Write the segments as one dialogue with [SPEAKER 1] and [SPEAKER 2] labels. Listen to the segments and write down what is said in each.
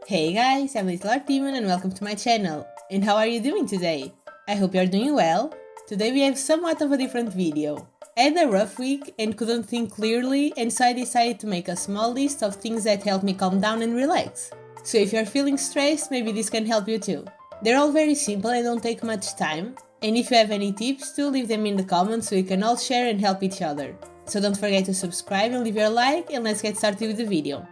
[SPEAKER 1] Hey guys, I'm Little Art Demon and welcome to my channel. And how are you doing today? I hope you're doing well. Today we have somewhat of a different video. I had a rough week and couldn't think clearly, and so I decided to make a small list of things that help me calm down and relax. So if you're feeling stressed, maybe this can help you too. They're all very simple and don't take much time, and if you have any tips too, leave them in the comments so we can all share and help each other. So don't forget to subscribe and leave your like, and let's get started with the video.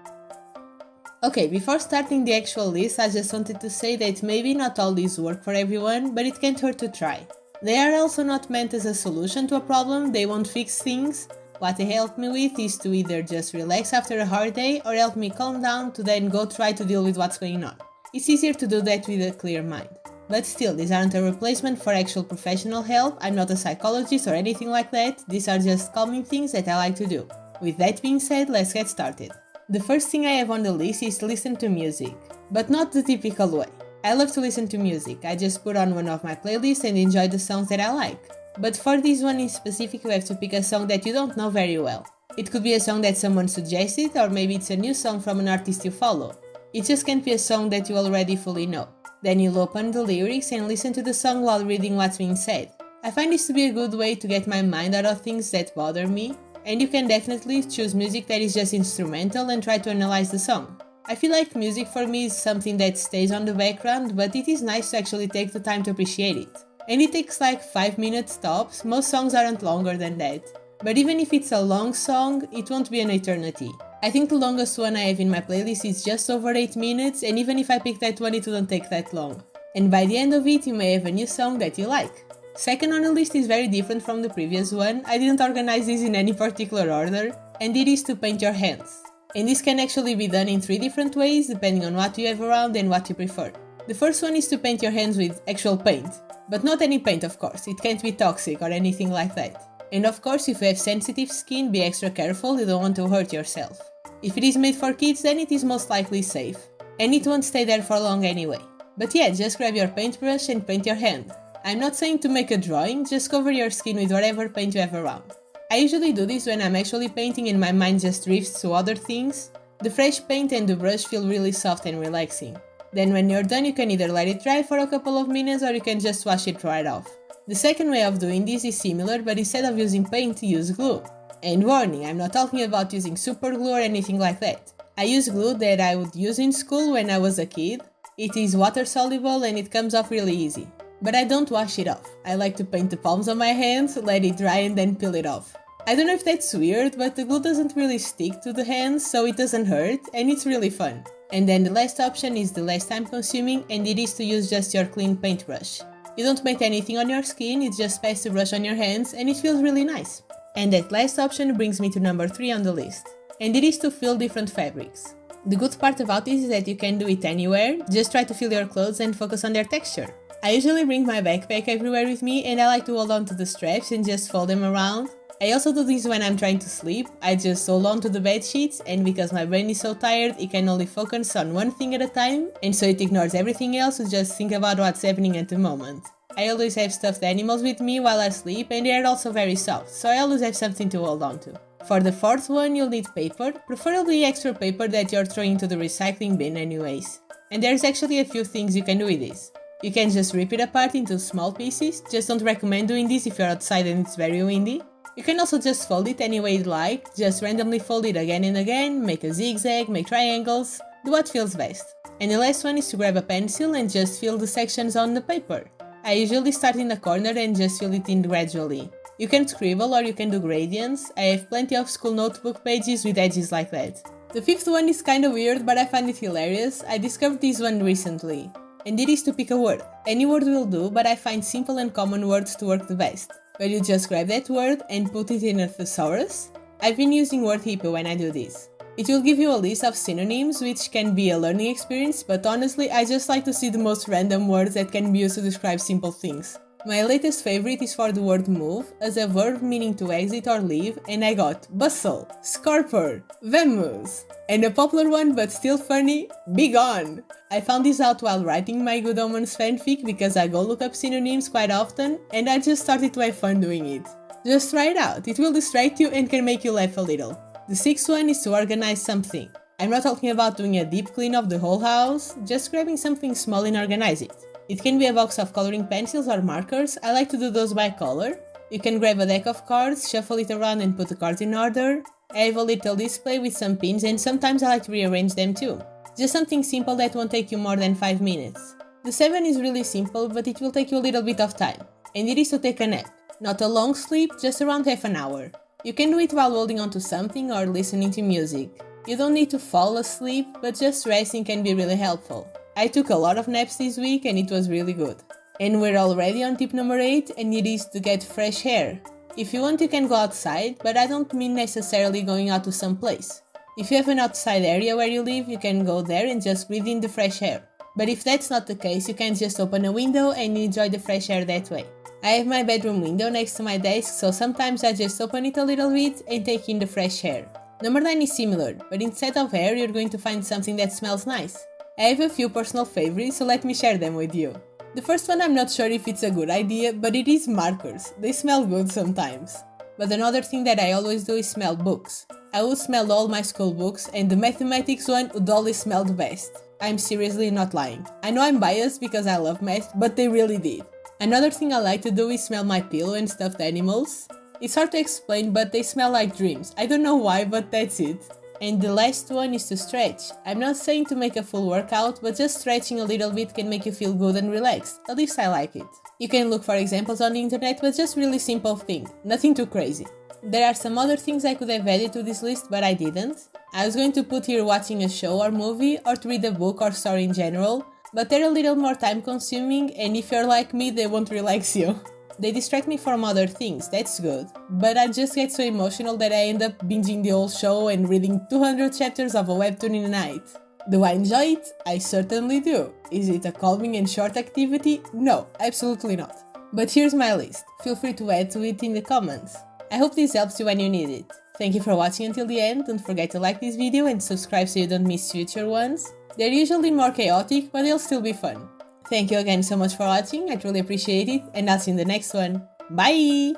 [SPEAKER 1] Okay, before starting the actual list, I just wanted to say that maybe not all these work for everyone, but it can't hurt to try. They are also not meant as a solution to a problem, they won't fix things. What they help me with is to either just relax after a hard day or help me calm down to then go try to deal with what's going on. It's easier to do that with a clear mind. But still, these aren't a replacement for actual professional help. I'm not a psychologist or anything like that, these are just calming things that I like to do. With that being said, let's get started. The first thing I have on the list is to listen to music, but not the typical way. I love to listen to music, I just put on one of my playlists and enjoy the songs that I like. But for this one in specific, you have to pick a song that you don't know very well. It could be a song that someone suggested, or maybe it's a new song from an artist you follow. It just can't be a song that you already fully know. Then you'll open the lyrics and listen to the song while reading what's being said. I find this to be a good way to get my mind out of things that bother me, and you can definitely choose music that is just instrumental and try to analyze the song. I feel like music for me is something that stays on the background, but it is nice to actually take the time to appreciate it. And it takes like 5 minutes tops, most songs aren't longer than that. But even if it's a long song, it won't be an eternity. I think the longest one I have in my playlist is just over 8 minutes, and even if I pick that one, it wouldn't take that long. And by the end of it, you may have a new song that you like. Second on the list is very different from the previous one. I didn't organize this in any particular order, and it is to paint your hands. And this can actually be done in 3 different ways depending on what you have around and what you prefer. The first one is to paint your hands with actual paint, but not any paint of course, it can't be toxic or anything like that. And of course, if you have sensitive skin, be extra careful, you don't want to hurt yourself. If it is made for kids, then it is most likely safe, and it won't stay there for long anyway. But yeah, just grab your paintbrush and paint your hand. I'm not saying to make a drawing, just cover your skin with whatever paint you have around. I usually do this when I'm actually painting and my mind just drifts to other things. The fresh paint and the brush feel really soft and relaxing. Then when you're done, you can either let it dry for a couple of minutes or you can just wash it right off. The second way of doing this is similar, but instead of using paint, use glue. And warning, I'm not talking about using super glue or anything like that. I use glue that I would use in school when I was a kid. It is water soluble and it comes off really easy. But I don't wash it off. I like to paint the palms of my hands, let it dry and then peel it off. I don't know if that's weird, but the glue doesn't really stick to the hands, so it doesn't hurt, and it's really fun. And then the last option is the less time consuming, and it is to use just your clean paintbrush. You don't paint anything on your skin, you just pass the brush on your hands, and it feels really nice. And that last option brings me to number 3 on the list, and it is to fill different fabrics. The good part about this is that you can do it anywhere, just try to fill your clothes and focus on their texture. I usually bring my backpack everywhere with me and I like to hold on to the straps and just fold them around. I also do this when I'm trying to sleep. I just hold on to the bed sheets, and because my brain is so tired, it can only focus on one thing at a time, and so it ignores everything else to just think about what's happening at the moment. I always have stuffed animals with me while I sleep, and they are also very soft, so I always have something to hold on to. For the fourth one, you'll need paper, preferably extra paper that you're throwing to the recycling bin anyways. And there's actually a few things you can do with this. You can just rip it apart into small pieces, just don't recommend doing this if you're outside and it's very windy. You can also just fold it any way you'd like, just randomly fold it again and again, make a zigzag, make triangles, do what feels best. And the last one is to grab a pencil and just fill the sections on the paper. I usually start in the corner and just fill it in gradually. You can scribble or you can do gradients. I have plenty of school notebook pages with edges like that. The fifth one is kinda weird, but I find it hilarious. I discovered this one recently. And it is to pick a word. Any word will do, but I find simple and common words to work the best. Where you just grab that word and put it in a thesaurus. I've been using Word Hippo when I do this. It will give you a list of synonyms, which can be a learning experience, but honestly I just like to see the most random words that can be used to describe simple things. My latest favorite is for the word move, as a verb meaning to exit or leave, and I got bustle, scorper, vamoose, and a popular one but still funny, be gone. I found this out while writing my Good Omens fanfic because I go look up synonyms quite often, and I just started to have fun doing it. Just try it out, it will distract you and can make you laugh a little. The sixth one is to organize something. I'm not talking about doing a deep clean of the whole house, just grabbing something small and organize it. It can be a box of coloring pencils or markers. I like to do those by color. You can grab a deck of cards, shuffle it around and put the cards in order. I have a little display with some pins and sometimes I like to rearrange them too. Just something simple that won't take you more than 5 minutes. The 7 is really simple, but it will take you a little bit of time. And it is to take a nap. Not a long sleep, just around half an hour. You can do it while holding onto something or listening to music. You don't need to fall asleep, but just resting can be really helpful. I took a lot of naps this week and it was really good. And we're already on tip number 8, and it is to get fresh air. If you want, you can go outside, but I don't mean necessarily going out to some place. If you have an outside area where you live, you can go there and just breathe in the fresh air. But if that's not the case, you can just open a window and enjoy the fresh air that way. I have my bedroom window next to my desk, so sometimes I just open it a little bit and take in the fresh air. Number 9 is similar, but instead of air, you're going to find something that smells nice. I have a few personal favorites, so let me share them with you. The first one, I'm not sure if it's a good idea, but it is markers. They smell good sometimes. But another thing that I always do is smell books. I would smell all my school books, and the mathematics one would always smell the best. I'm seriously not lying. I know I'm biased because I love math, but they really did. Another thing I like to do is smell my pillow and stuffed animals. It's hard to explain, but they smell like dreams. I don't know why, but that's it. And the last one is to stretch. I'm not saying to make a full workout, but just stretching a little bit can make you feel good and relaxed. At least I like it. You can look for examples on the internet, but just really simple thing. Nothing too crazy. There are some other things I could have added to this list, but I didn't. I was going to put here watching a show or movie, or to read a book or story in general, but they're a little more time consuming, and if you're like me, they won't relax you. They distract me from other things, that's good, but I just get so emotional that I end up binging the whole show and reading 200 chapters of a webtoon in a night. Do I enjoy it? I certainly do. Is it a calming and short activity? No, absolutely not. But here's my list. Feel free to add to it in the comments. I hope this helps you when you need it. Thank you for watching until the end. Don't forget to like this video and subscribe so you don't miss future ones. They're usually more chaotic, but they'll still be fun. Thank you again so much for watching, I truly appreciate it, and I'll see you in the next one. Bye!